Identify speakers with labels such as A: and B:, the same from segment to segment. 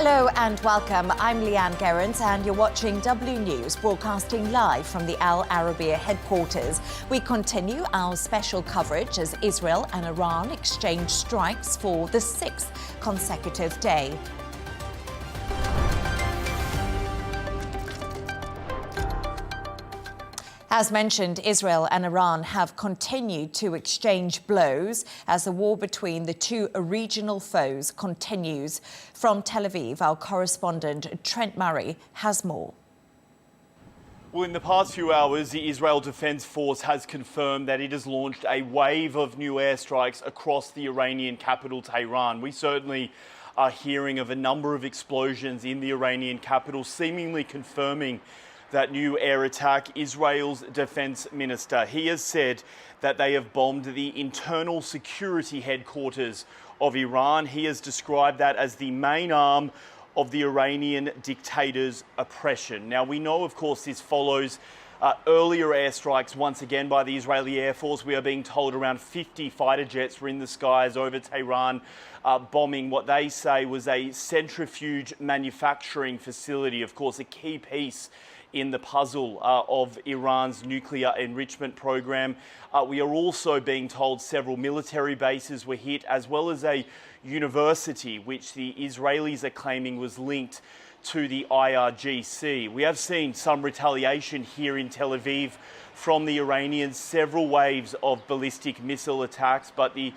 A: Hello and welcome. I'm Leigh-Ann Gerrans and you're watching W News, broadcasting live from the Arabiya headquarters. We continue our special coverage as Israel and Iran exchange strikes for the 6th consecutive day. As mentioned, Israel and Iran have continued to exchange blows as the war between the two regional foes continues. From Tel Aviv, our correspondent Trent Murray has more.
B: Well, in the past few hours, the Israel Defense Force has confirmed that it has launched a wave of new airstrikes across the Iranian capital, Tehran. We certainly are hearing of a number of explosions in the Iranian capital, seemingly confirming that new air attack. Israel's defense minister, he has said that they have bombed the internal security headquarters of Iran. He has described that as the main arm of the Iranian dictator's oppression. Now, we know, of course, this follows earlier airstrikes once again by the Israeli Air Force. We are being told around 50 fighter jets were in the skies over Tehran, bombing what they say was a centrifuge manufacturing facility, of course, a key piece in the puzzle of Iran's nuclear enrichment program. We are also being told several military bases were hit, as well as a university, which the Israelis are claiming was linked to the IRGC. We have seen some retaliation here in Tel Aviv from the Iranians, several waves of ballistic missile attacks, but the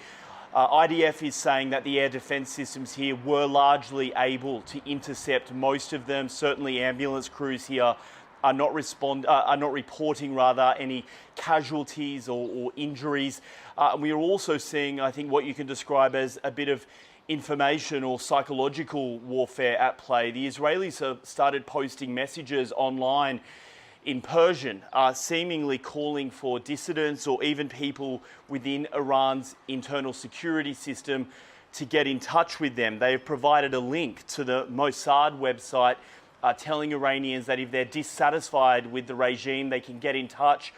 B: IDF is saying that the air defense systems here were largely able to intercept most of them. Certainly ambulance crews here are not reporting any casualties or injuries. We are also seeing, I think, what you can describe as a bit of information or psychological warfare at play. The Israelis have started posting messages online in Persian, seemingly calling for dissidents or even people within Iran's internal security system to get in touch with them. They have provided a link to the Mossad website, telling Iranians that if they're dissatisfied with the regime, they can get in touch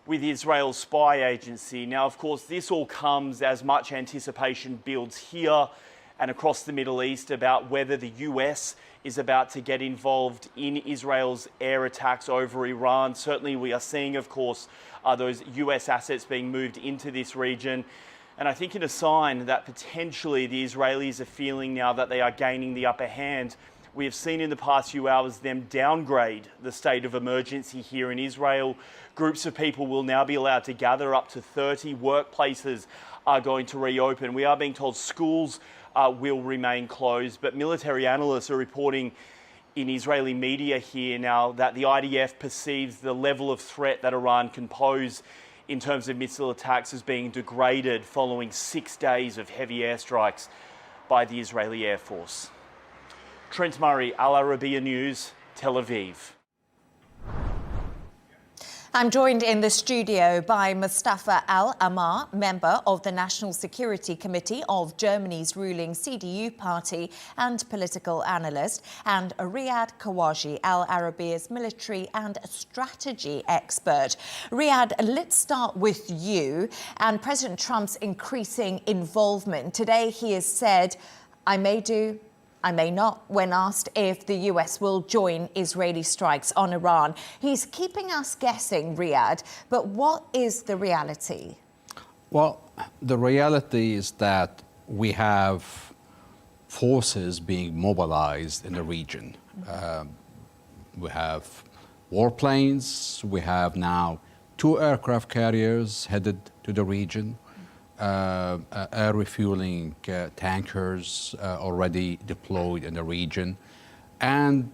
B: with Israel's spy agency. Now, of course, this all comes as much anticipation builds here and across the Middle East about whether the US is about to get involved in Israel's air attacks over Iran. Certainly, we are seeing, of course, those US assets being moved into this region. And I think in a sign that potentially the Israelis are feeling now that they are gaining the upper hand. We have seen in the past few hours them downgrade the state of emergency here in Israel. Groups of people will now be allowed to gather up to 30. Workplaces are going to reopen. We are being told schools will remain closed, but military analysts are reporting in Israeli media here now that the IDF perceives the level of threat that Iran can pose in terms of missile attacks as being degraded following 6 days of heavy airstrikes by the Israeli Air Force. Trent Murray, Arabiya News, Tel Aviv.
A: I'm joined in the studio by Mustafa Al-Amar, member of the National Security Committee of Germany's ruling CDU party and political analyst, and Riyad Kawaji, Al Arabiya's military and strategy expert. Riyad, let's start with you and President Trump's increasing involvement. Today he has said, I may do, I may not, when asked if the US will join Israeli strikes on Iran. He's keeping us guessing, Riyad, but what is the reality?
C: Well, the reality is that we have forces being mobilized in the region. We have warplanes, we have now 2 aircraft carriers headed to the region. Air refueling tankers already deployed in the region. And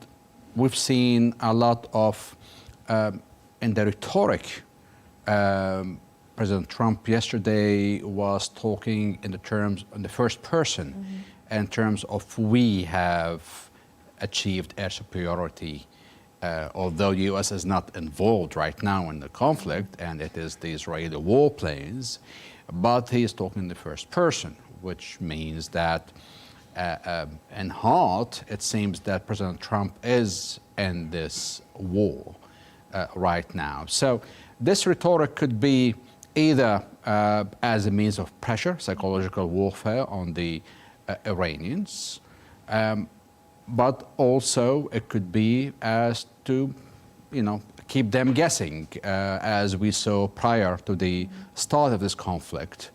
C: we've seen a lot of, in the rhetoric, President Trump yesterday was talking in the first person, in terms of we have achieved air superiority. Although the US is not involved right now in the conflict, and it is the Israeli warplanes, but he is talking in the first person, which means that in heart, it seems that President Trump is in this war right now. So this rhetoric could be either as a means of pressure, psychological warfare on the Iranians, but also it could be as to, keep them guessing, as we saw prior to the start of this conflict.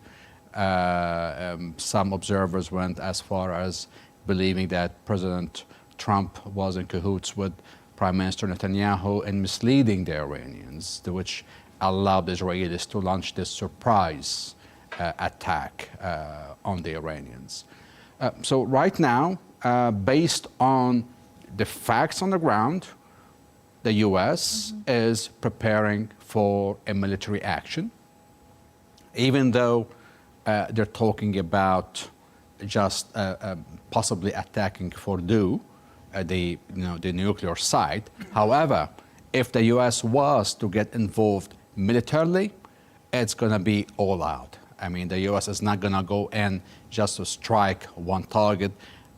C: Some observers went as far as believing that President Trump was in cahoots with Prime Minister Netanyahu in misleading the Iranians, which allowed the Israelis to launch this surprise attack on the Iranians. So right now, based on the facts on the ground, the U.S. is preparing for a military action, even though they're talking about just possibly attacking Fordow, the nuclear site. However, if the U.S. was to get involved militarily, it's going to be all out. I mean, the U.S. is not going to go in just to strike one target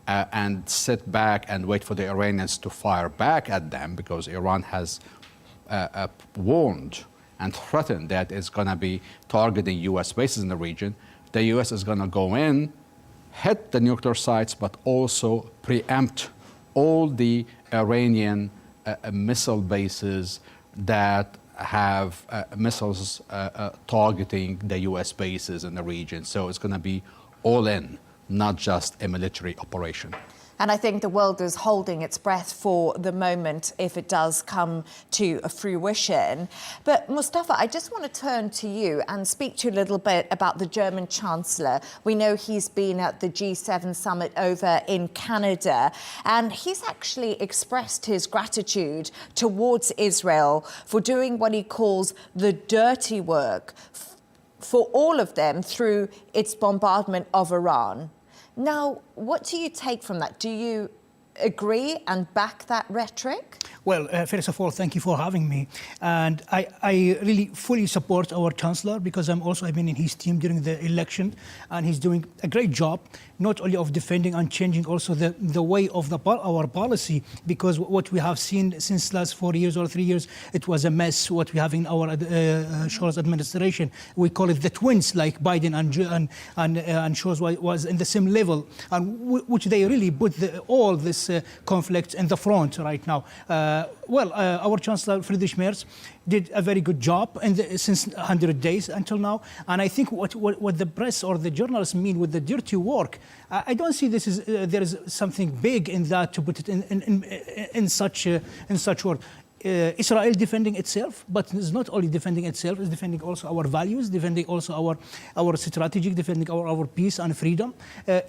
C: and sit back and wait for the Iranians to fire back at them, because Iran has warned and threatened that it's going to be targeting U.S. bases in the region. The U.S. is going to go in, hit the nuclear sites, but also preempt all the Iranian missile bases that have missiles targeting the U.S. bases in the region. So it's going to be all in, not just a military operation.
A: And I think the world is holding its breath for the moment if it does come to fruition. But Mustafa, I just want to turn to you and speak to you a little bit about the German Chancellor. We know he's been at the G7 summit over in Canada, and he's actually expressed his gratitude towards Israel for doing what he calls the dirty work for all of them through its bombardment of Iran. Now, what do you take from that? Do you agree and back that rhetoric?
D: Well, first of all, thank you for having me. And I really fully support our Chancellor, because I've been in his team during the election, and he's doing a great job, not only of defending and changing also the way of our policy, because what we have seen since last 4 years or 3 years, it was a mess, what we have in our Scholz administration. We call it the twins, like Biden and Scholz was in the same level, and which they really put all this conflict in the front right now. Our Chancellor Friedrich Merz did a very good job since 100 days until now. And I think what the press or the journalists mean with the dirty work, I don't see there is something big in that, to put it in such word. Israel defending itself, but it's not only defending itself, it's defending also our values, defending also our strategy, defending our peace and freedom.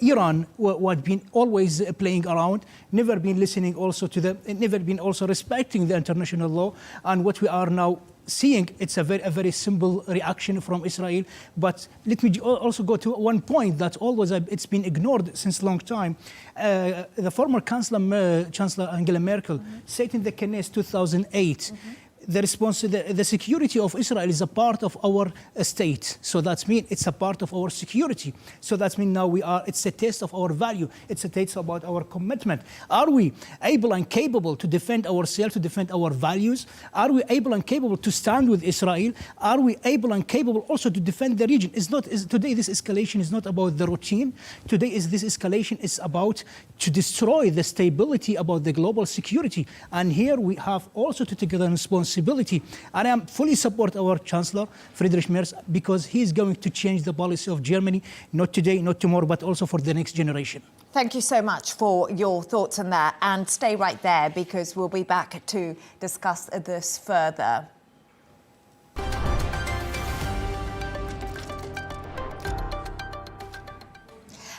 D: Iran was been always playing around, never been listening also never been also respecting the international law. And what we are now seeing, it's a very simple reaction from Israel. But let me also go to one point that always it's been ignored since a long time. The former Chancellor Angela Merkel said in the Knesset 2008, the security of Israel is a part of our state. So that means it's a part of our security. So that means now it's a test of our value. It's a test about our commitment. Are we able and capable to defend ourselves, to defend our values? Are we able and capable to stand with Israel? Are we able and capable also to defend the region? Today this escalation is not about the routine. Today this escalation is about to destroy the stability about the global security. And here we have also to take the responsibility. And I fully support our Chancellor, Friedrich Merz, because he's going to change the policy of Germany, not today, not tomorrow, but also for the next generation.
A: Thank you so much for your thoughts on that. And stay right there, because we'll be back to discuss this further.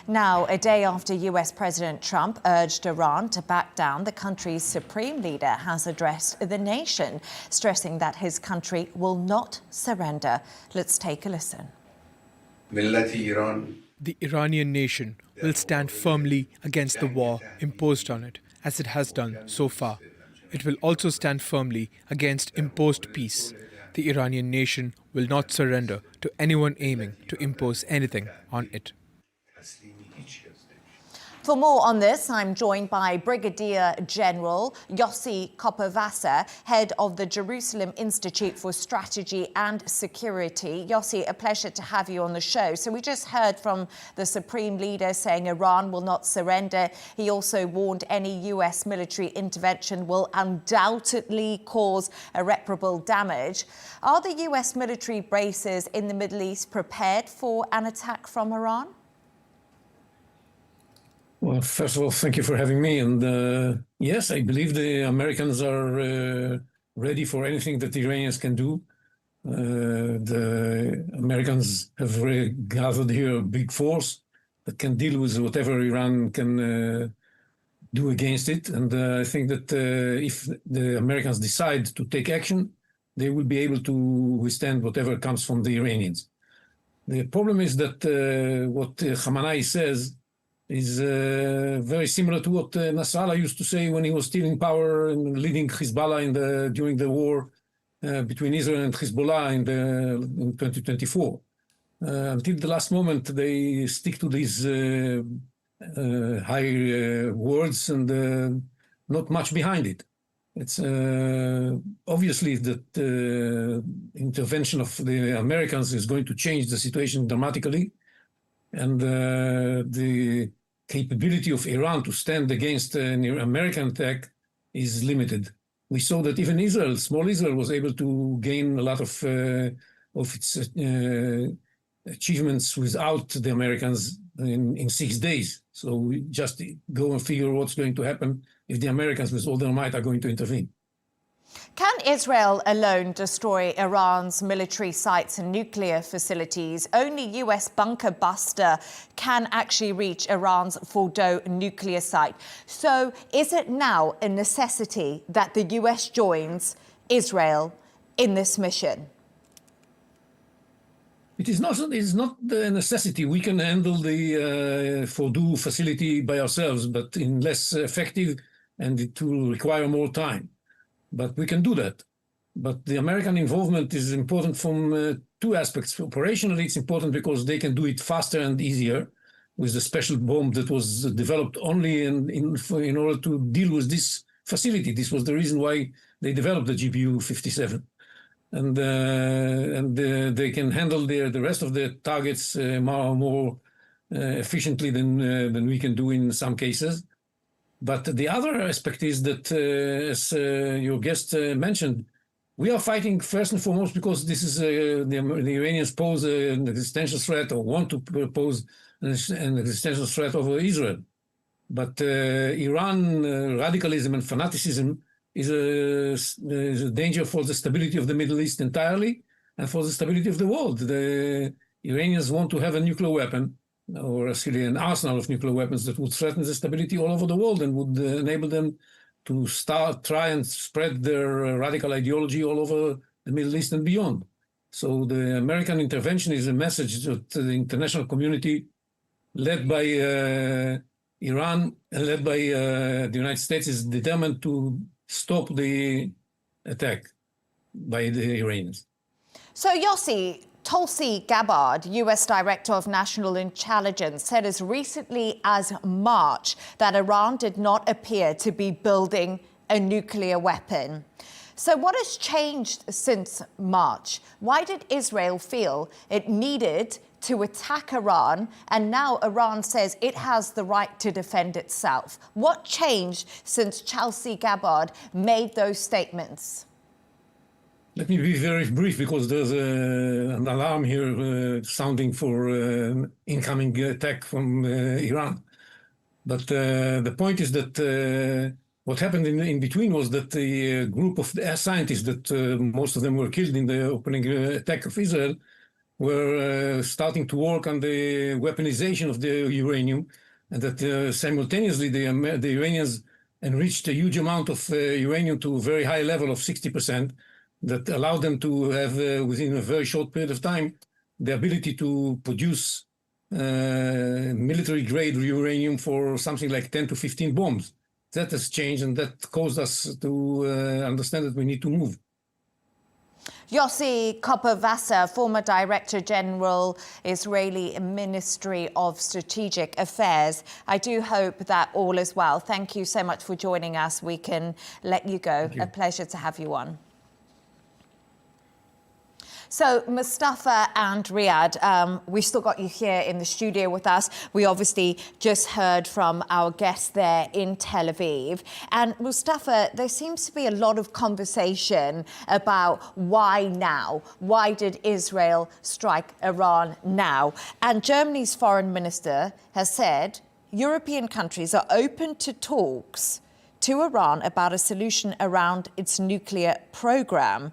A: Now, a day after US President Trump urged Iran to back down, the country's supreme leader has addressed the nation, stressing that his country will not surrender. Let's take a listen.
E: The Iranian nation will stand firmly against the war imposed on it, as it has done so far. It will also stand firmly against imposed peace. The Iranian nation will not surrender to anyone aiming to impose anything on it.
A: For more on this, I'm joined by Brigadier General Yossi Kopovasa, head of the Jerusalem Institute for Strategy and Security. Yossi, a pleasure to have you on the show. So we just heard from the Supreme Leader saying Iran will not surrender. He also warned any US military intervention will undoubtedly cause irreparable damage. Are the US military bases in the Middle East prepared for an attack from Iran?
F: Well, first of all, thank you for having me. And yes, I believe the Americans are ready for anything that the Iranians can do. The Americans have gathered here a big force that can deal with whatever Iran can do against it. And I think that if the Americans decide to take action, they will be able to withstand whatever comes from the Iranians. The problem is that what Khamenei says is very similar to what Nasrallah used to say when he was still in power and leading Hezbollah during the war between Israel and Hezbollah in 2024. Until the last moment, they stick to these high words and not much behind it. It's obviously that intervention of the Americans is going to change the situation dramatically. And the capability of Iran to stand against an American attack is limited. We saw that even Israel, small Israel, was able to gain a lot of its achievements without the Americans in 6 days. So we just go and figure what's going to happen if the Americans with all their might are going to intervene.
A: Can Israel alone destroy Iran's military sites and nuclear facilities? Only US bunker buster can actually reach Iran's Fordow nuclear site. So is it now a necessity that the US joins Israel in this mission?
F: It is not the necessity. We can handle the Fordow facility by ourselves, but in less effective, and it will require more time. But we can do that. But the American involvement is important from two aspects. Operationally, it's important because they can do it faster and easier with the special bomb that was developed only in order to deal with this facility. This was the reason why they developed the GBU-57. And they can handle the rest of the targets more efficiently than we can do in some cases. But the other aspect is that, as your guest mentioned, we are fighting first and foremost because this is the Iranians pose an existential threat or want to pose an existential threat over Israel. But Iran radicalism and fanaticism is a danger for the stability of the Middle East entirely and for the stability of the world. The Iranians want to have a nuclear weapon, or actually an arsenal of nuclear weapons that would threaten the stability all over the world and would enable them to try and spread their radical ideology all over the Middle East and beyond. So the American intervention is a message that the international community, led by Iran and led by the United States, is determined to stop the attack by the Iranians.
A: So Yossi, Tulsi Gabbard, US Director of National Intelligence, said as recently as March that Iran did not appear to be building a nuclear weapon. So what has changed since March? Why did Israel feel it needed to attack Iran, and now Iran says it has the right to defend itself? What changed since Tulsi Gabbard made those statements?
F: Let me be very brief because there's an alarm here sounding for incoming attack from Iran. But the point is that what happened in between was that the group of scientists that most of them were killed in the opening attack of Israel were starting to work on the weaponization of the uranium, and that simultaneously the Iranians enriched a huge amount of uranium to a very high level of 60%. That allowed them to have, within a very short period of time, the ability to produce military-grade uranium for something like 10 to 15 bombs. That has changed, and that caused us to understand that we need to move.
A: Yossi Kopovasa, former Director General, Israeli Ministry of Strategic Affairs. I do hope that all is well. Thank you so much for joining us. We can let you go. A pleasure to have you on. So, Mustafa and Riyadh, we've still got you here in the studio with us. We obviously just heard from our guests there in Tel Aviv. And Mustafa, there seems to be a lot of conversation about why now? Why did Israel strike Iran now? And Germany's foreign minister has said European countries are open to talks to Iran about a solution around its nuclear program.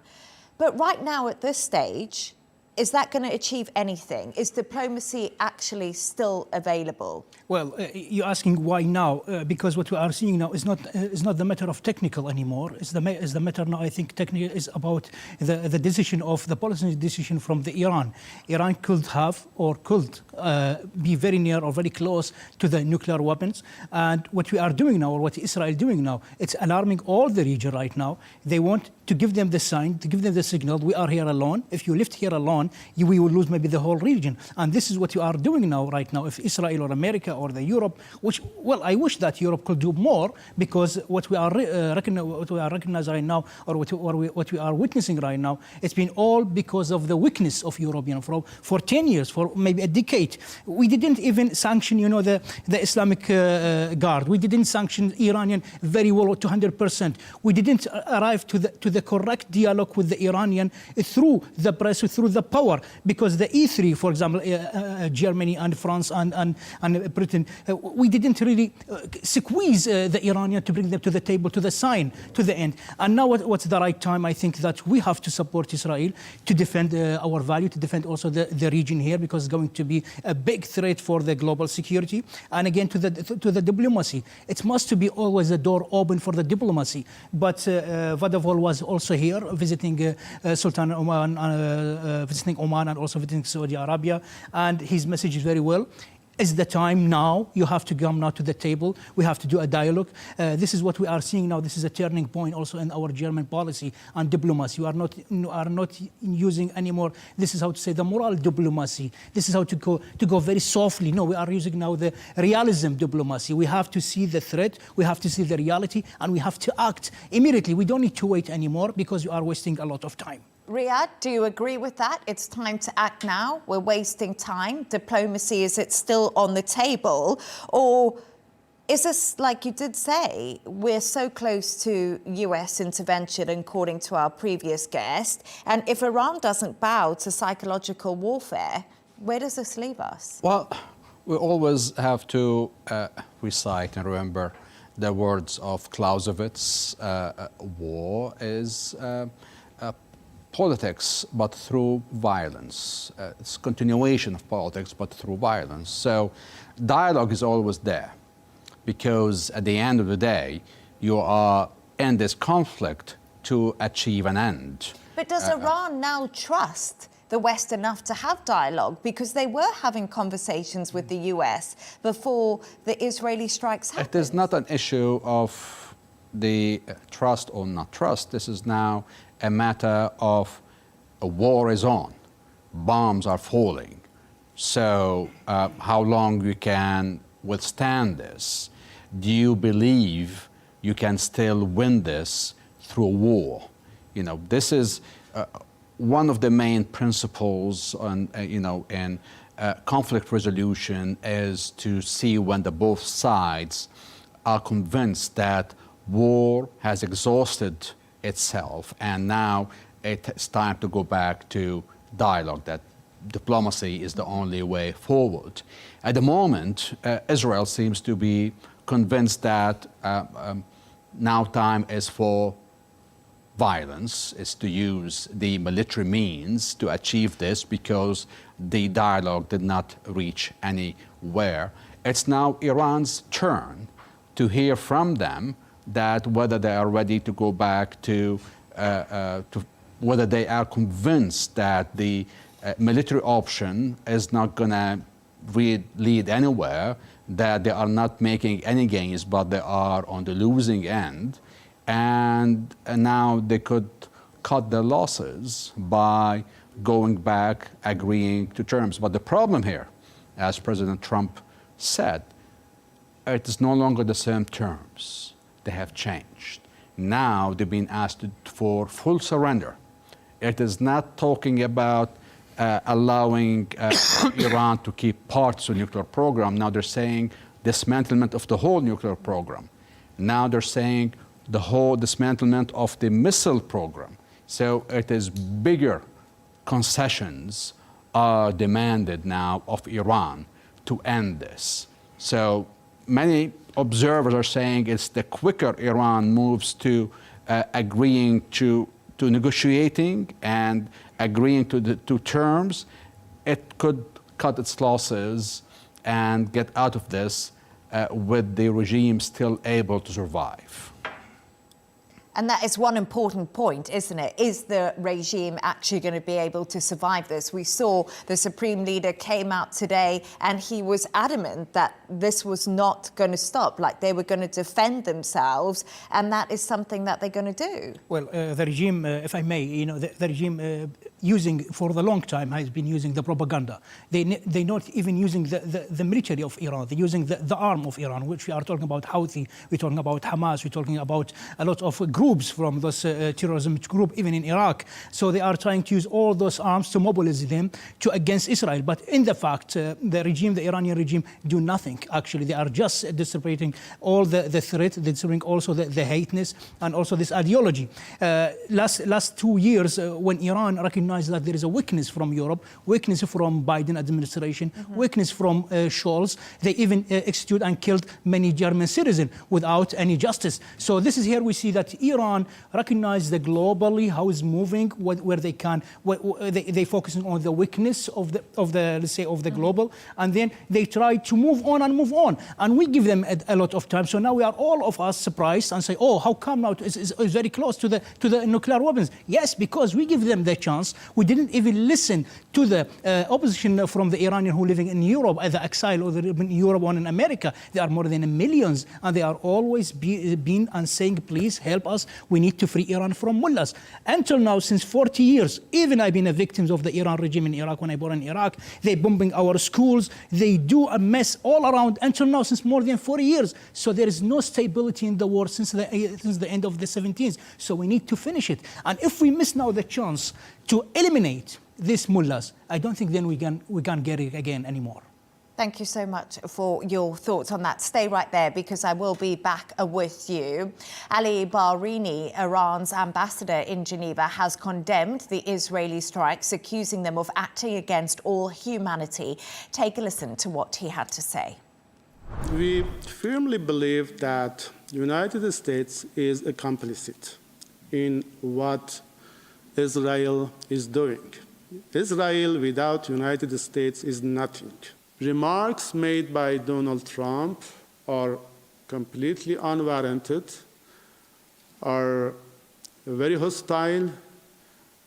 A: But right now, at this stage, is that going to achieve anything? Is diplomacy actually still available?
D: Well, you're asking why now? Because what we are seeing now is not the matter of technical anymore. It's the matter now. I think technical is about the decision of the policy decision from the Iran. Iran could have or could be very near or very close to the nuclear weapons. And what we are doing now, or what Israel is doing now, it's alarming all the region right now. They want to give them the sign, to give them the signal. We are here alone. If you lived here alone, we will lose maybe the whole region. And this is what you are doing now, right now. If Israel or America or the Europe, which, well, I wish that Europe could do more, because what we are recognizing right now, or what we are witnessing right now, it's been all because of the weakness of Europe. For 10 years, for maybe a decade, we didn't even sanction, the Islamic Guard. We didn't sanction Iranian very well, 200%. We didn't arrive to the correct dialogue with the Iranian through the press, through the power, because the E3, for example, Germany and France and Britain, we didn't really squeeze the Iranian to bring them to the table, to the sign, to the end. And now what's the right time? I think that we have to support Israel to defend our value, to defend also the region here, because it's going to be a big threat for the global security. And again, to the diplomacy. It must be always a door open for the diplomacy. But Vadavol was also here visiting Sultan Oman, visiting Oman and also visiting Saudi Arabia. And his message is very well. It's the time now. You have to come now to the table. We have to do a dialogue. This is what we are seeing now. This is a turning point also in our German policy and diplomacy. You are not using anymore. This is how to say the moral diplomacy. This is how to go very softly. No, we are using now the realism diplomacy. We have to see the threat. We have to see the reality, and we have to act immediately. We don't need to wait anymore, because you are wasting a lot of time.
A: Riyadh, do you agree with that? It's time to act now. We're wasting time. Diplomacy, is it still on the table? Or is this, like you did say, we're so close to US intervention, according to our previous guest, and if Iran doesn't bow to psychological warfare, where does this leave us? Well,
C: we always have to recite and remember the words of Clausewitz. War is politics, but through violence. It's continuation of politics, but through violence. So dialogue is always there, because at the end of the day, you are in this conflict to achieve an end.
A: But does Iran now trust the West enough to have dialogue? Because they were having conversations with the US before the Israeli strikes happened.
C: It is not an issue of the trust or not trust. This is now a matter of a war is on, bombs are falling. So how long you can withstand this? Do you believe you can still win this through war? This is one of the main principles in conflict resolution, is to see when both sides are convinced that war has exhausted itself, and now it's time to go back to dialogue, that diplomacy is the only way forward. At the moment, Israel seems to be convinced that now time is for violence, is to use the military means to achieve this, because the dialogue did not reach anywhere. It's now Iran's turn to hear from them that whether they are ready to go back to whether they are convinced that the military option is not going to lead anywhere, that they are not making any gains, but they are on the losing end, and now they could cut their losses by going back, agreeing to terms. But the problem here, as President Trump said, it is no longer the same terms. They have changed. Now they've been asked for full surrender. It is not talking about allowing Iran to keep parts of the nuclear program. Now they're saying dismantlement of the whole nuclear program. Now they're saying the whole dismantlement of the missile program. So it is bigger concessions are demanded now of Iran to end this. So many observers are saying it's the quicker Iran moves to agreeing to negotiating and agreeing to terms, it could cut its losses and get out of this with the regime still able to survive.
A: And that is one important point, isn't it? Is the regime actually going to be able to survive this? We saw the Supreme Leader came out today and he was adamant that this was not going to stop, like they were going to defend themselves, and that is something that they're going to do.
D: Well, the regime, if I may, the regime using, for the long time, has been using the propaganda. They're not even using the military of Iran. They're using the arm of Iran, which we are talking about Houthi, we're talking about Hamas, we're talking about a lot of groups from those terrorism group, even in Iraq. So they are trying to use all those arms to mobilize them against Israel. But in the fact, the regime, the Iranian regime, do nothing. Actually, they are just dissipating all the threat, they're dissipating also the hateness and also this ideology. Last 2 years, when Iran recognized that there is a weakness from Europe, weakness from Biden administration, weakness from Scholz, they even executed and killed many German citizens without any justice. So this is here we see that Iran recognize the globally how it's moving, where they can, they focusing on the weakness of the let's say of the global, and then they try to move on, and we give them a lot of time. So now we are all of us surprised and say, oh, how come now it's very close to the nuclear weapons? Yes, because we give them the chance. We didn't even listen to the opposition from the Iranian who living in Europe, either exile or in Europe or in America. There are more than millions, and they are always been and saying, please help us. We need to free Iran from mullahs. Until now, since 40 years, even I've been a victim of the Iran regime in Iraq when I born in Iraq. They bombing our schools. They do a mess all around until now, since more than 40 years. So there is no stability in the world since the end of the 17th. So we need to finish it. And if we miss now the chance to eliminate these mullahs, I don't think then we can get it again anymore.
A: Thank you so much for your thoughts on that. Stay right there because I will be back with you. Ali Bahraini, Iran's ambassador in Geneva, has condemned the Israeli strikes, accusing them of acting against all humanity. Take a listen to what he had to say.
G: We firmly believe that the United States is complicit in what Israel is doing. Israel without the United States is nothing. Remarks made by Donald Trump are completely unwarranted, are very hostile.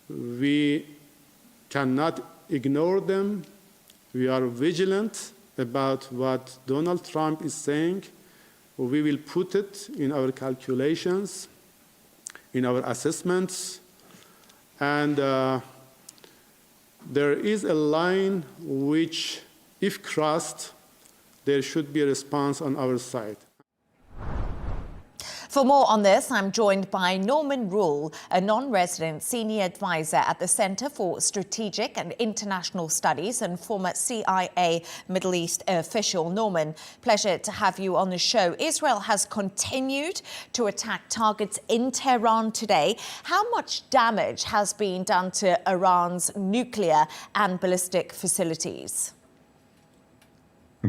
G: We cannot ignore them. We are vigilant about what Donald Trump is saying. We will put it in our calculations, in our assessments, and there is a line which, if crossed, there should be a response on our side.
A: For more on this, I'm joined by Norman Rule, a non-resident senior advisor at the Center for Strategic and International Studies and former CIA Middle East official. Norman, pleasure to have you on the show. Israel has continued to attack targets in Tehran today. How much damage has been done to Iran's nuclear and ballistic facilities?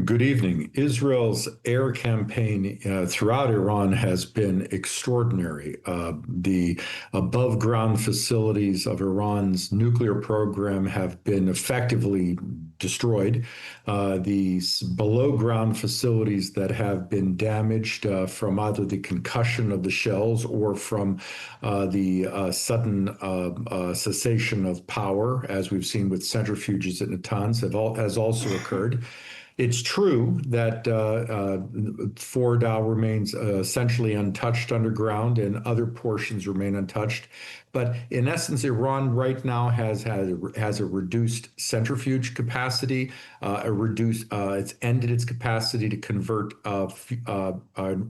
H: Good evening. Israel's air campaign throughout Iran has been extraordinary. The above-ground facilities of Iran's nuclear program have been effectively destroyed. These below-ground facilities that have been damaged from either the concussion of the shells or from the sudden cessation of power, as we've seen with centrifuges at Natanz, has also occurred. It's true that Fordow remains essentially untouched underground and other portions remain untouched, But in essence, Iran right now has a reduced centrifuge capacity, it's ended its capacity to convert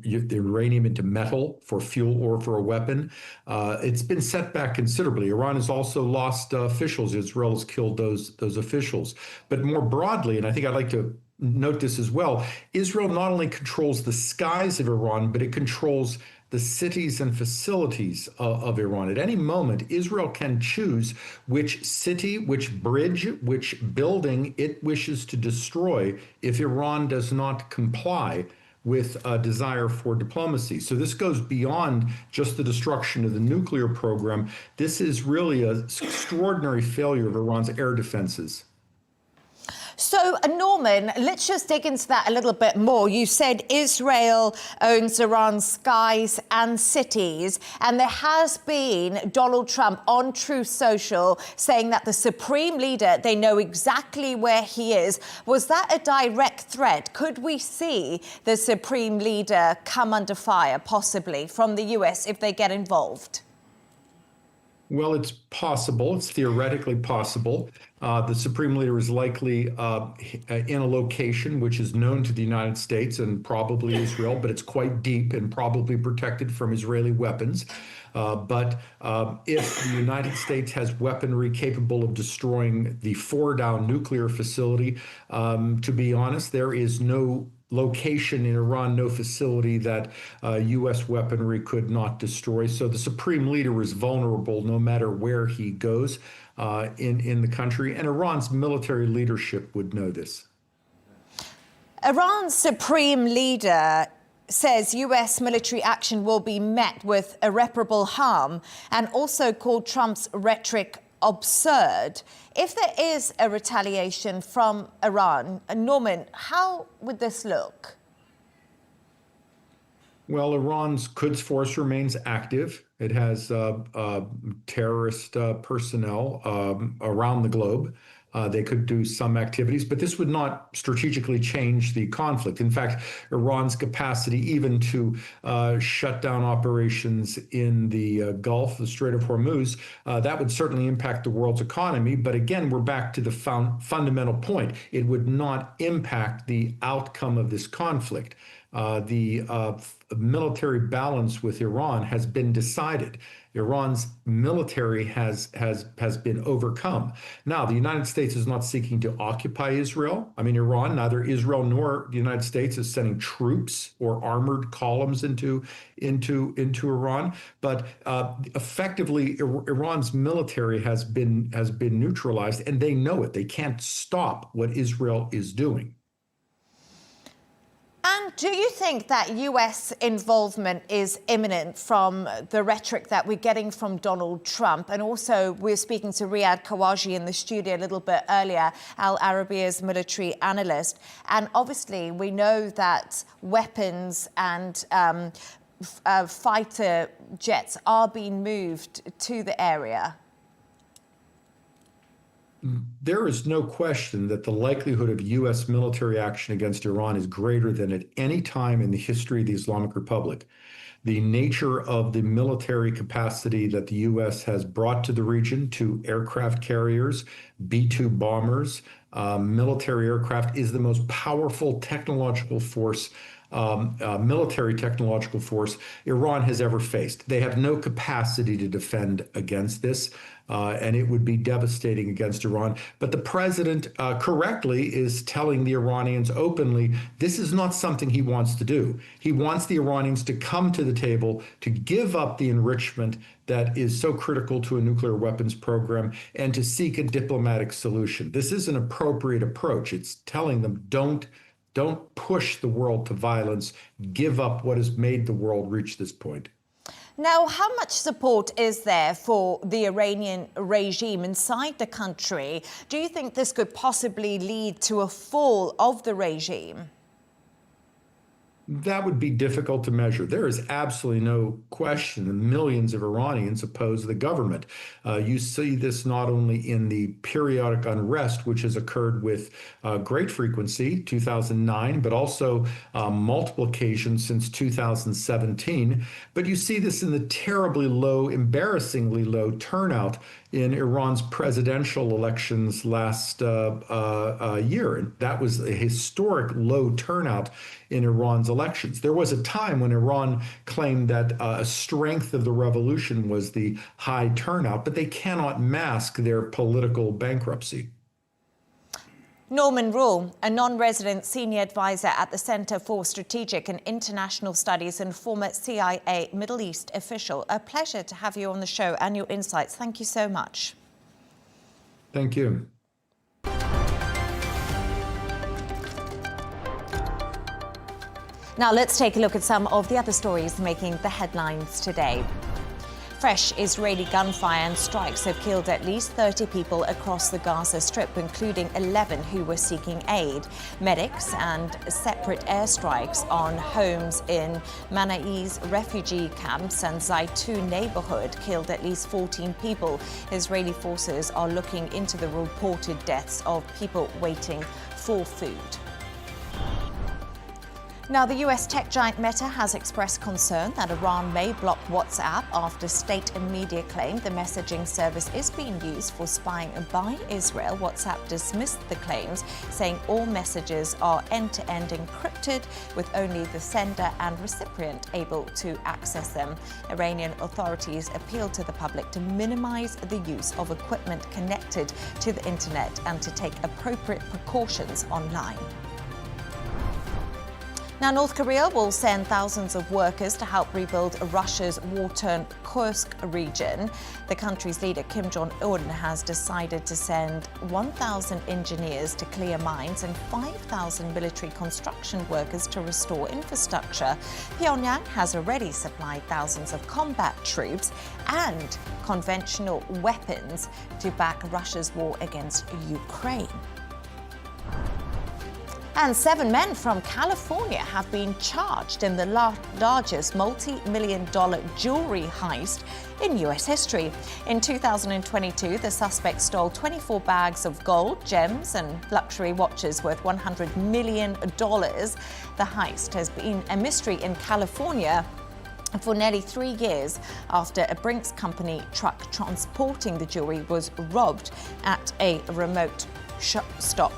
H: uranium into metal for fuel or for a weapon. It's been set back considerably. Iran has also lost officials. Israel has killed those officials. But more broadly, and I think I'd like to note this as well, Israel not only controls the skies of Iran, but it controls the cities and facilities of Iran. At any moment, Israel can choose which city, which bridge, which building it wishes to destroy if Iran does not comply with a desire for diplomacy. So this goes beyond just the destruction of the nuclear program. This is really an extraordinary failure of Iran's air defenses.
A: So, Norman, let's just dig into that a little bit more. You said Israel owns Iran's skies and cities, and there has been Donald Trump on Truth Social saying that the supreme leader, they know exactly where he is. Was that a direct threat? Could we see the supreme leader come under fire, possibly, from the US if they get involved?
H: Well, it's possible. It's theoretically possible. The Supreme Leader is likely in a location which is known to the United States and probably Israel, but it's quite deep and probably protected from Israeli weapons. But if the United States has weaponry capable of destroying the Fordow nuclear facility, to be honest, there is no location in Iran, no facility that U.S. weaponry could not destroy. So the Supreme Leader is vulnerable no matter where he goes in the country, and Iran's military leadership would know this.
A: Iran's Supreme Leader says U.S. military action will be met with irreparable harm and also called Trump's rhetoric absurd. If there is a retaliation from Iran, Norman, how would this look?
H: Well, Iran's Quds Force remains active. It has terrorist personnel around the globe. They could do some activities, but this would not strategically change the conflict. In fact, Iran's capacity even to shut down operations in the Gulf, the Strait of Hormuz, that would certainly impact the world's economy. But again, we're back to the fundamental point. It would not impact the outcome of this conflict. The military balance with Iran has been decided. Iran's military has been overcome. Now, the United States is not seeking to occupy Israel. I mean, Iran, neither Israel nor the United States is sending troops or armored columns into Iran. But effectively, Iran's military has been neutralized, and they know it. They can't stop what Israel is doing.
A: And do you think that US involvement is imminent from the rhetoric that we're getting from Donald Trump? And also, we're speaking to Riyad Kawaji in the studio a little bit earlier, Al Arabiya's military analyst. And obviously, we know that weapons and fighter jets are being moved to the area.
H: There is no question that the likelihood of U.S. military action against Iran is greater than at any time in the history of the Islamic Republic. The nature of the military capacity that the U.S. has brought to the region, to aircraft carriers, B-2 bombers, military aircraft, is the most powerful technological force, military technological force Iran has ever faced. They have no capacity to defend against this, and it would be devastating against Iran. But the president correctly is telling the Iranians openly, this is not something he wants to do. He wants the Iranians to come to the table, to give up the enrichment that is so critical to a nuclear weapons program, and to seek a diplomatic solution. This is an appropriate approach. It's telling them, don't push the world to violence. Give up what has made the world reach this point.
A: Now, how much support is there for the Iranian regime inside the country? Do you think this could possibly lead to a fall of the regime?
H: that would be difficult to measure. There is absolutely no question that millions of Iranians oppose the government. You see this not only in the periodic unrest, which has occurred with great frequency, 2009, but also multiple occasions since 2017. But you see this in the terribly low, embarrassingly low turnout in Iran's presidential elections last year. And that was a historic low turnout in Iran's elections. There was a time when Iran claimed that a strength of the revolution was the high turnout, but they cannot mask their political bankruptcy.
A: Norman Rule, a non-resident senior advisor at the Center for Strategic and International Studies and former CIA Middle East official. A pleasure to have you on the show and your insights. Thank you so much.
H: Thank you.
A: Now let's take a look at some of the other stories making the headlines today. Fresh Israeli gunfire and strikes have killed at least 30 people across the Gaza Strip, including 11 who were seeking aid. Medics and separate airstrikes on homes in Manai's refugee camps and Zaytun neighborhood killed at least 14 people. Israeli forces are looking into the reported deaths of people waiting for food. Now, the US tech giant Meta has expressed concern that Iran may block WhatsApp after state and media claim the messaging service is being used for spying by Israel. WhatsApp dismissed the claims, saying all messages are end-to-end encrypted, with only the sender and recipient able to access them. Iranian authorities appealed to the public to minimize the use of equipment connected to the internet and to take appropriate precautions online. Now, North Korea will send thousands of workers to help rebuild Russia's war-torn Kursk region. The country's leader, Kim Jong-un, has decided to send 1,000 engineers to clear mines and 5,000 military construction workers to restore infrastructure. Pyongyang has already supplied thousands of combat troops and conventional weapons to back Russia's war against Ukraine. And 7 men from California have been charged in the largest multi-million-dollar jewelry heist in U.S. history. In 2022, the suspects stole 24 bags of gold, gems, and luxury watches worth $100 million. The heist has been a mystery in California for nearly 3 years after a Brinks Company truck transporting the jewelry was robbed at a remote stop.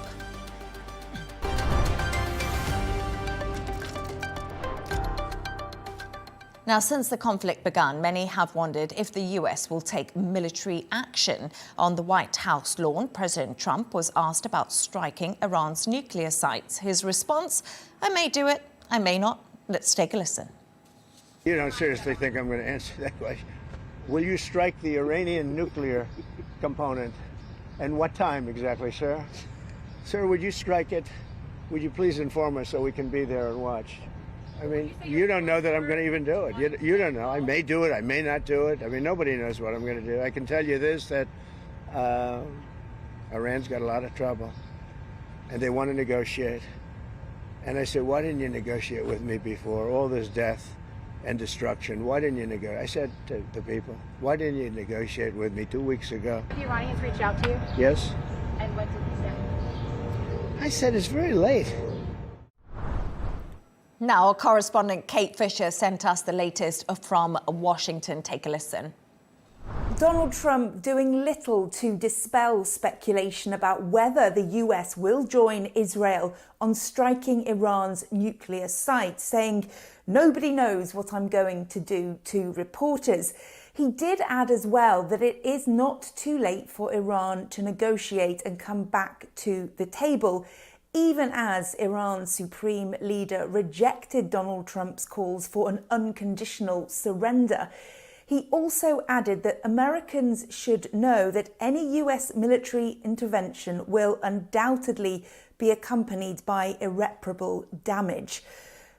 A: Now, since the conflict began, many have wondered if the US will take military action. On the White House lawn, President Trump was asked about striking Iran's nuclear sites. His response, I may do it, I may not. Let's take a listen.
I: You don't seriously think I'm going to answer that question? Will you strike the Iranian nuclear component? And what time exactly, sir? Sir, would you strike it? Would you please inform us so we can be there and watch? I mean, you don't know that I'm going to even do it. You don't know. I may do it. I may not do it. I mean, nobody knows what I'm going to do. I can tell you this, that Iran's got a lot of trouble, and they want to negotiate. And I said, why didn't you negotiate with me before? All this death and destruction. Why didn't you negotiate? I said to the people, why didn't you negotiate with me 2 weeks ago?
J: Did the Iranians reach out to you?
I: Yes.
J: And what did you say?
I: I said, it's very late.
A: Now, our correspondent Kate Fisher sent us the latest from Washington. Take a listen.
K: Donald Trump doing little to dispel speculation about whether the US will join Israel on striking Iran's nuclear site, saying, nobody knows what I'm going to do to reporters. He did add as well that it is not too late for Iran to negotiate and come back to the table, even as Iran's supreme leader rejected Donald Trump's calls for an unconditional surrender. He also added that Americans should know that any US military intervention will undoubtedly be accompanied by irreparable damage.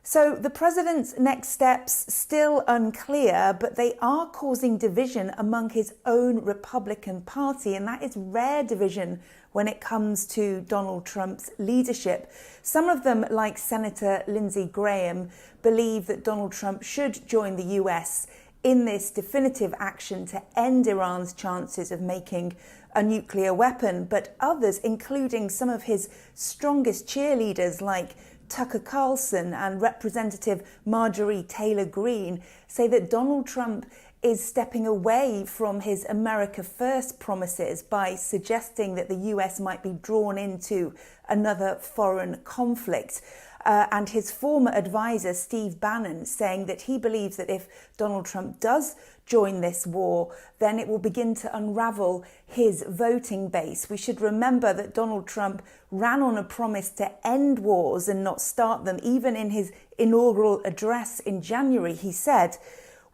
K: So the president's next steps still unclear, but they are causing division among his own Republican Party, and that is rare division when it comes to Donald Trump's leadership. Some of them, like Senator Lindsey Graham, believe that Donald Trump should join the US in this definitive action to end Iran's chances of making a nuclear weapon. But others, including some of his strongest cheerleaders like Tucker Carlson and Representative Marjorie Taylor Greene, say that Donald Trump is stepping away from his America First promises by suggesting that the US might be drawn into another foreign conflict. And his former advisor, Steve Bannon, saying that he believes that if Donald Trump does join this war, then it will begin to unravel his voting base. We should remember that Donald Trump ran on a promise to end wars and not start them. Even in his inaugural address in January, he said,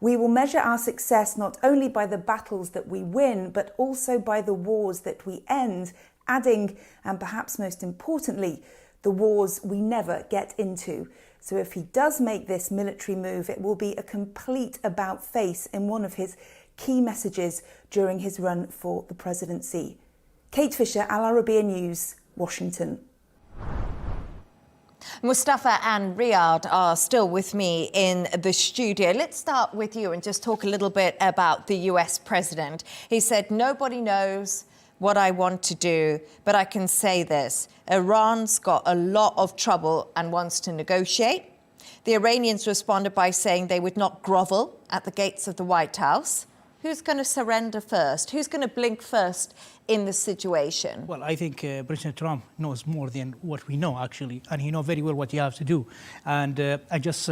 K: "We will measure our success not only by the battles that we win, but also by the wars that we end," adding, and perhaps most importantly, the wars we never get into. So if he does make this military move, it will be a complete about-face in one of his key messages during his run for the presidency. Kate Fisher, Al Arabiya News, Washington.
A: Mustafa and Riyadh are still with me in the studio. Let's start with you and just talk a little bit about the US president. He said, "Nobody knows what I want to do, but I can say this. Iran's got a lot of trouble and wants to negotiate." The Iranians responded by saying they would not grovel at the gates of the White House. Who's going to surrender first? Who's going to blink first in the situation?
D: Well, I think President Trump knows more than what we know, actually, and he knows very well what he has to do. And I just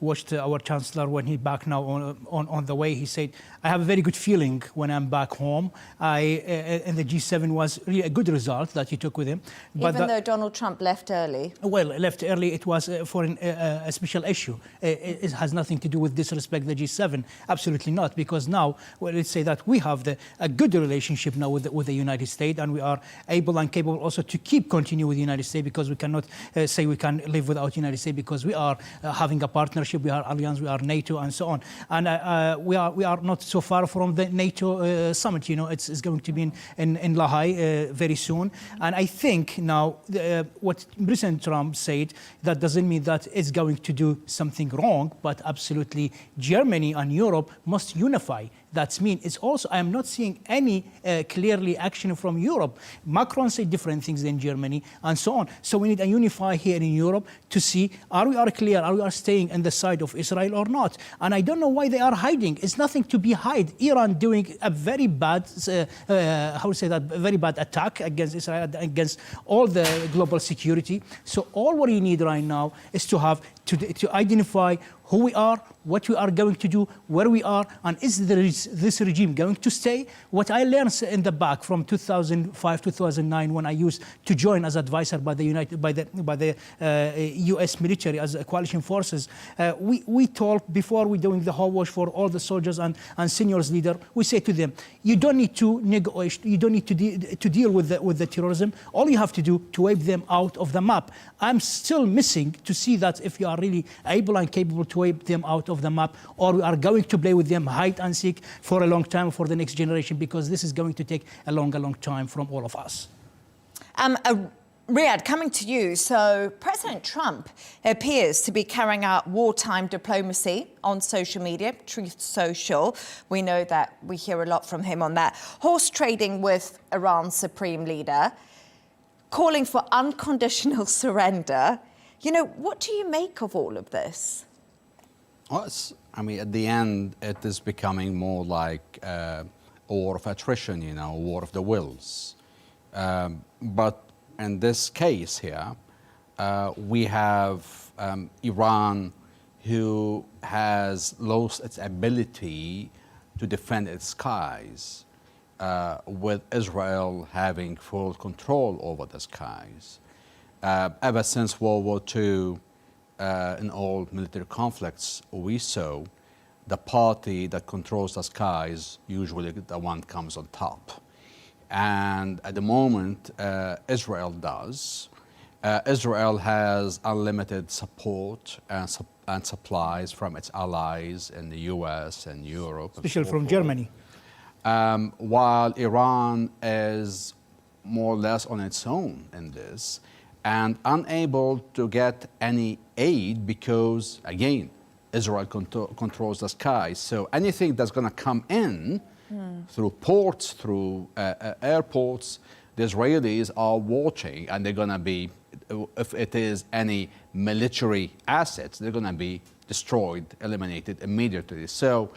D: watched our chancellor when he back now on the way. He said, "I have a very good feeling when I'm back home." And the G7 was really a good result that he took with him. But
A: even though Donald Trump left early?
D: Well, left early, it was for a special issue. It has nothing to do with disrespect the G7. Absolutely not, because now, well, let's say that we have a good relationship now with the United States, and we are able and capable also to continue with the United States, because we cannot say we can live without the United States, because we are having a partnership, we are alliance, we are NATO, and so on. And we are not so far from the NATO summit. You know, it's going to be in La Haye very soon. And I think now what President Trump said, that doesn't mean that it's going to do something wrong, but absolutely Germany and Europe must unify. That's mean. It's also, I am not seeing any clearly action from Europe. Macron said different things than Germany and so on. So we need a unify here in Europe to see, are we clear, are we staying on the side of Israel or not? And I don't know why they are hiding. It's nothing to be hide. Iran doing a very bad, very bad attack against Israel, against all the global security. So all what you need right now is to have, to identify who we are, what we are going to do, where we are, and is this regime going to stay? What I learned in the back from 2005, 2009, when I used to join as advisor by the U.S. military as a coalition forces, we told before we doing the hogwash for all the soldiers and seniors leader, we say to them, you don't need to negotiate, you don't need to deal with the terrorism. All you have to do to wipe them out of the map. I'm still missing to see that if you are really able and capable to wipe them out of the map, or we are going to play with them hide and seek for a long time for the next generation, because this is going to take a long time from all of us.
A: Riyadh, coming to you. So President Trump appears to be carrying out wartime diplomacy on social media, Truth Social. We know that we hear a lot from him on that. Horse trading with Iran's supreme leader, calling for unconditional surrender. You know, what do you make of all of this?
C: Well, I mean, at the end, it is becoming more like a war of attrition, you know, a war of the wills. But in this case here, we have Iran, who has lost its ability to defend its skies, with Israel having full control over the skies. Ever since World War II, in all military conflicts, we saw the party that controls the skies, usually the one comes on top. And at the moment, Israel does. Israel has unlimited support and supplies from its allies in the US and Europe.
D: Especially from Germany.
C: While Iran is more or less on its own in this and unable to get any aid because, again, Israel controls the skies. So anything that's going to come in through ports, through airports, the Israelis are watching, and they're going to be, if it is any military assets, they're going to be destroyed, eliminated immediately. So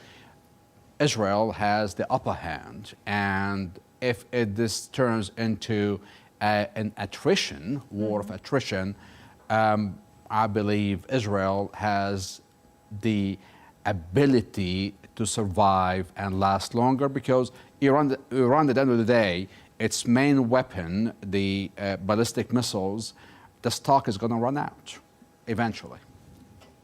C: Israel has the upper hand, and if this turns into an attrition, war of attrition, I believe Israel has the ability to survive and last longer, because Iran at the end of the day, its main weapon, the ballistic missiles, the stock is going to run out eventually.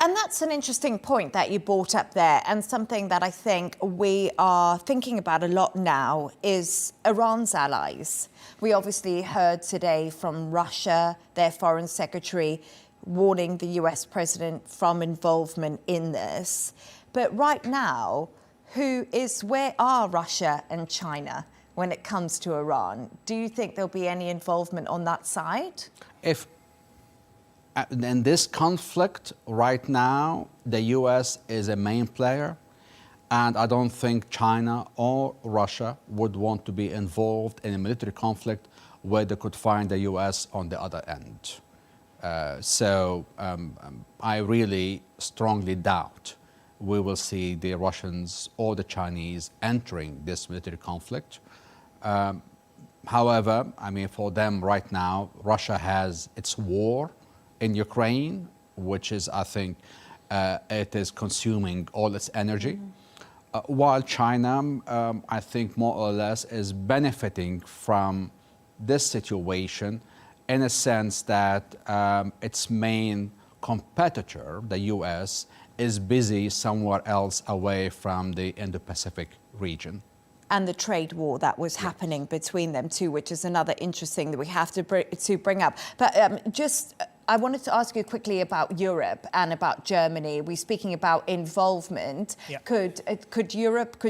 A: And that's an interesting point that you brought up there, and something that I think we are thinking about a lot now is Iran's allies. We obviously heard today from Russia, their foreign secretary, warning the US president from involvement in this. But right now, where are Russia and China when it comes to Iran? Do you think there'll be any involvement on that side?
C: If in this conflict right now, the US is a main player, and I don't think China or Russia would want to be involved in a military conflict where they could find the US on the other end. So I really strongly doubt we will see the Russians or the Chinese entering this military conflict. However, I mean, for them right now, Russia has its war in Ukraine, which is, I think, it is consuming all its energy. While China, I think more or less is benefiting from this situation in a sense that its main competitor, the US, is busy somewhere else away from the Indo-Pacific region.
A: And the trade war that was happening between them too, which is another interesting that we have to bring up. But I wanted to ask you quickly about Europe and about Germany. We're speaking about involvement.
D: Yeah.
A: Could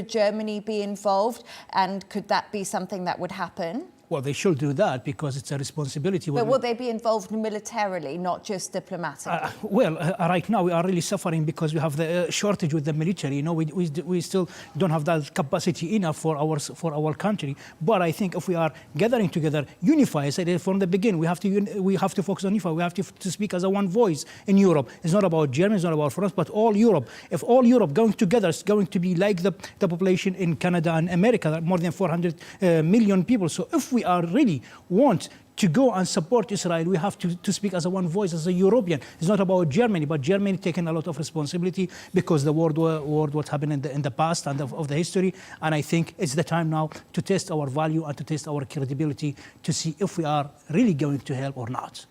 A: Germany be involved? And could that be something that would happen?
D: Well, they should do that because it's a responsibility.
A: But will they be involved militarily, not just diplomatically?
D: Right now we are really suffering because we have the shortage with the military. You know, we still don't have that capacity enough for our country. But I think if we are gathering together, unify. I said from the beginning, we have to focus on unify. We have to speak as a one voice in Europe. It's not about Germany, it's not about France, but all Europe. If all Europe going together, it's going to be like the population in Canada and America, more than 400 million people. So if we are really want to go and support Israel, we have to speak as a one voice, as a European. It's not about Germany, but Germany taking a lot of responsibility because the world what happened in the past and of the history. And I think it's the time now to test our value and to test our credibility to see if we are really going to help or not.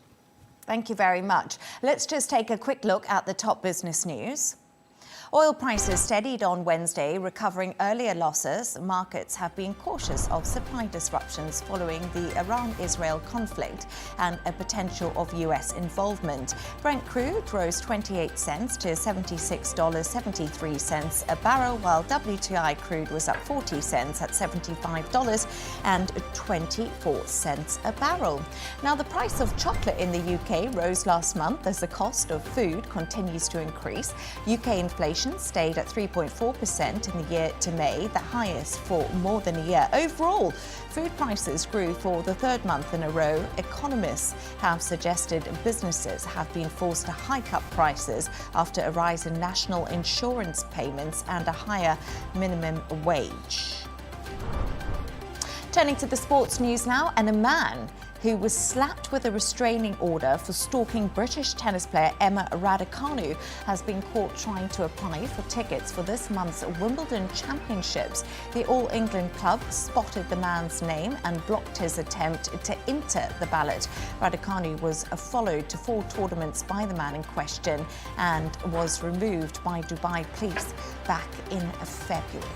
A: Thank you very much. Let's just take a quick look at the top business news. Oil prices steadied on Wednesday, recovering earlier losses. Markets have been cautious of supply disruptions following the Iran-Israel conflict and a potential of US involvement. Brent crude rose 28 cents to $76.73 a barrel, while WTI crude was up 40 cents at $75.24 a barrel. Now, the price of chocolate in the UK rose last month as the cost of food continues to increase. UK inflation stayed at 3.4% in the year to May, the highest for more than a year. Overall, food prices grew for the third month in a row. Economists have suggested businesses have been forced to hike up prices after a rise in national insurance payments and a higher minimum wage. Turning to the sports news now, and a man who was slapped with a restraining order for stalking British tennis player Emma Raducanu has been caught trying to apply for tickets for this month's Wimbledon Championships. The All England club spotted the man's name and blocked his attempt to enter the ballot. Raducanu was followed to 4 tournaments by the man in question and was removed by Dubai police back in February.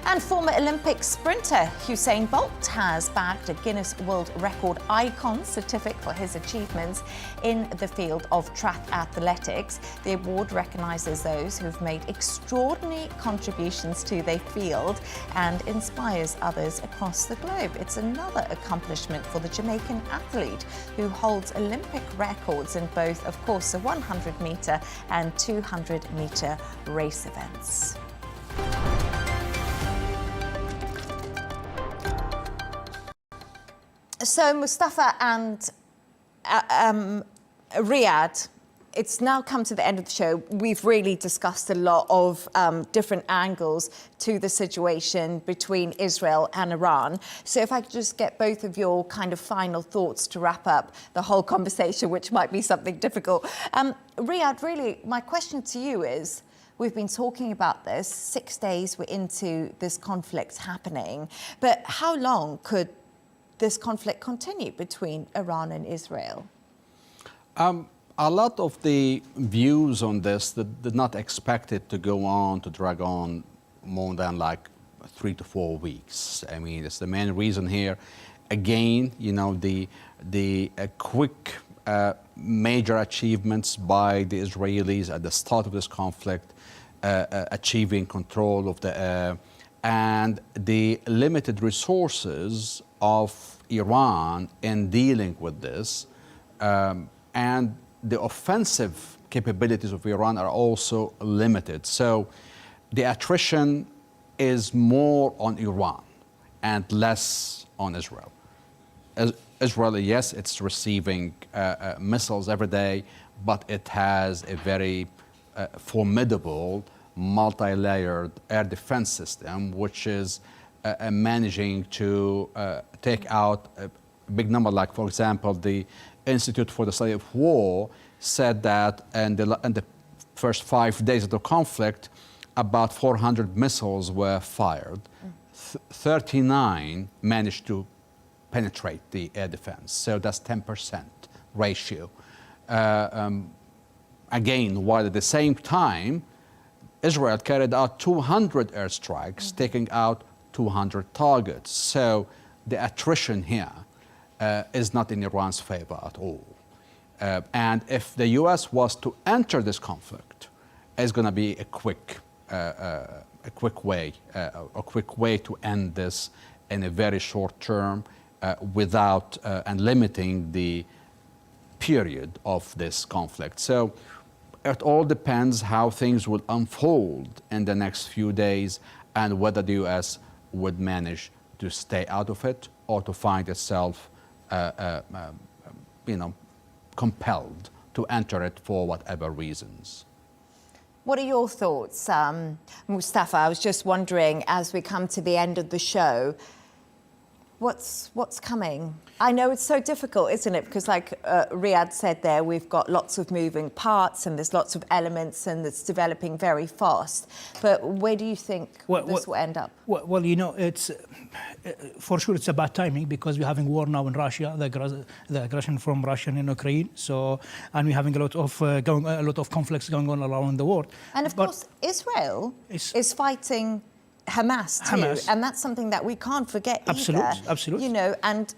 A: And former Olympic sprinter Usain Bolt has bagged a Guinness World Record icon certificate for his achievements in the field of track athletics. The award recognises those who've made extraordinary contributions to their field and inspires others across the globe. It's another accomplishment for the Jamaican athlete who holds Olympic records in both, of course, the 100-metre and 200-metre race events. So Mustafa and Riyadh, it's now come to the end of the show. We've really discussed a lot of different angles to the situation between Israel and Iran. So if I could just get both of your kind of final thoughts to wrap up the whole conversation, which might be something difficult. Riyadh, really, my question to you is, we've been talking about this, 6 days we're into this conflict happening, but how long could this conflict continue between Iran and Israel?
C: A lot of the views on this did not expect it to go on, to drag on more than like 3 to 4 weeks. I mean, it's the main reason here. Again, you know, the quick major achievements by the Israelis at the start of this conflict, achieving control of the air, and the limited resources of Iran in dealing with this, and the offensive capabilities of Iran are also limited. So the attrition is more on Iran and less on Israel. Israel, yes, it's receiving missiles every day, but it has a very formidable multi-layered air defense system, which is managing to take out a big number. Like, for example, the Institute for the Study of War said that in the first 5 days of the conflict, about 400 missiles were fired. 39 managed to penetrate the air defense. So that's 10% ratio. Again, while at the same time, Israel carried out 200 airstrikes, taking out 200 targets. So the attrition here is not in Iran's favor at all. And if the U.S. was to enter this conflict, it's going to be a quick way to end this in a very short term, without and limiting the period of this conflict. So it all depends how things will unfold in the next few days and whether the U.S. would manage to stay out of it or to find itself compelled to enter it for whatever reasons.
A: What are your thoughts, Mustafa? I was just wondering, as we come to the end of the show, what's coming? I know it's so difficult, isn't it? Because like Riyadh said there, we've got lots of moving parts and there's lots of elements and it's developing very fast. But where do you think this will end up?
D: Well, you know, it's for sure it's about timing, because we're having war now in Russia, the aggression from Russia in Ukraine. So, and we're having a lot of conflicts going on around the world.
A: And of course, Israel is fighting Hamas too, and that's something that we can't forget either. Absolutely. You know, and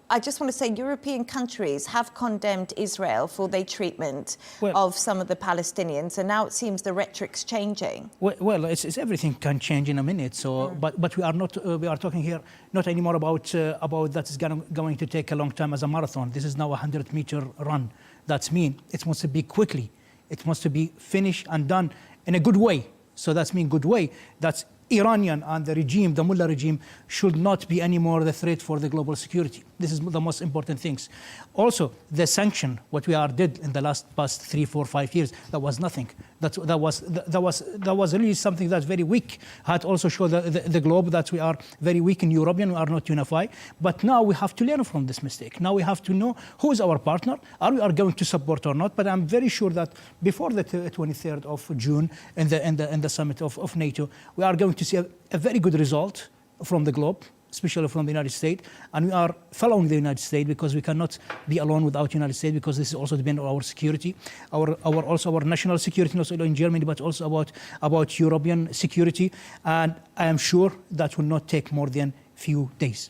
A: I just want to say European countries have condemned Israel for their treatment of some of the Palestinians, and now it seems the rhetoric's changing.
D: Well, it's everything can change in a minute. So, but we are not. We are talking here not anymore about that is going to take a long time as a marathon. This is now a 100-meter run. That's mean it must be quickly. It must be finished and done in a good way. So that's mean good way. That's Iranian and the regime, the mullah regime, should not be anymore the threat for the global security. This is the most important things. Also, the sanction, what we did in the past 3, 4, 5 years, that was nothing. That was really something that's very weak. Had also showed the globe that we are very weak in Europe and we are not unified. But now we have to learn from this mistake. Now we have to know who is our partner, are we going to support or not. But I'm very sure that before the 23rd of June in the summit of NATO, we are going to see a very good result from the globe. especially from the United States. And we are following the United States because we cannot be alone without the United States, because this is also depends on our security, also our national security, not only in Germany, but also about European security. And I am sure that will not take more than few days.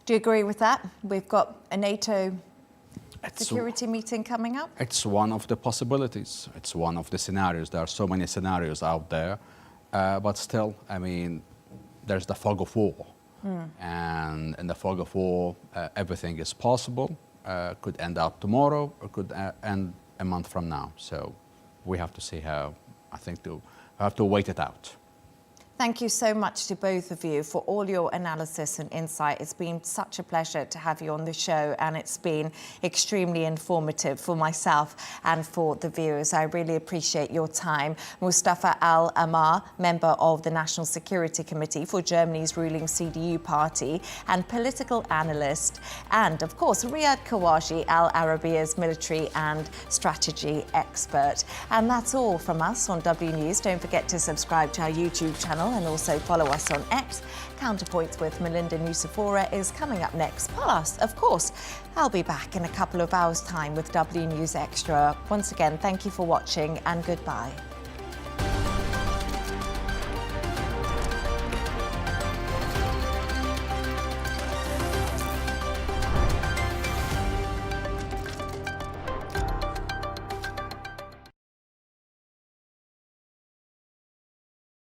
A: Do you agree with that? We've got a NATO security meeting coming up?
C: It's one of the possibilities. It's one of the scenarios. There are so many scenarios out there. But still, I mean, there's the fog of war. And in the fog of war, everything is possible. Could end up tomorrow, or could end a month from now. So we have to see how, I think we have to wait it out.
A: Thank you so much to both of you for all your analysis and insight. It's been such a pleasure to have you on the show, and it's been extremely informative for myself and for the viewers. I really appreciate your time. Mustafa Al-Ammar, member of the National Security Committee for Germany's ruling CDU party and political analyst, and of course Riyad Kawashi, Al Arabiya's military and strategy expert. And that's all from us on W News. Don't forget to subscribe to our YouTube channel and also follow us on X. Counterpoints with Melinda Nusafora is coming up next. Plus, of course, I'll be back in a couple of hours' time with W News Extra. Once again, thank you for watching and goodbye.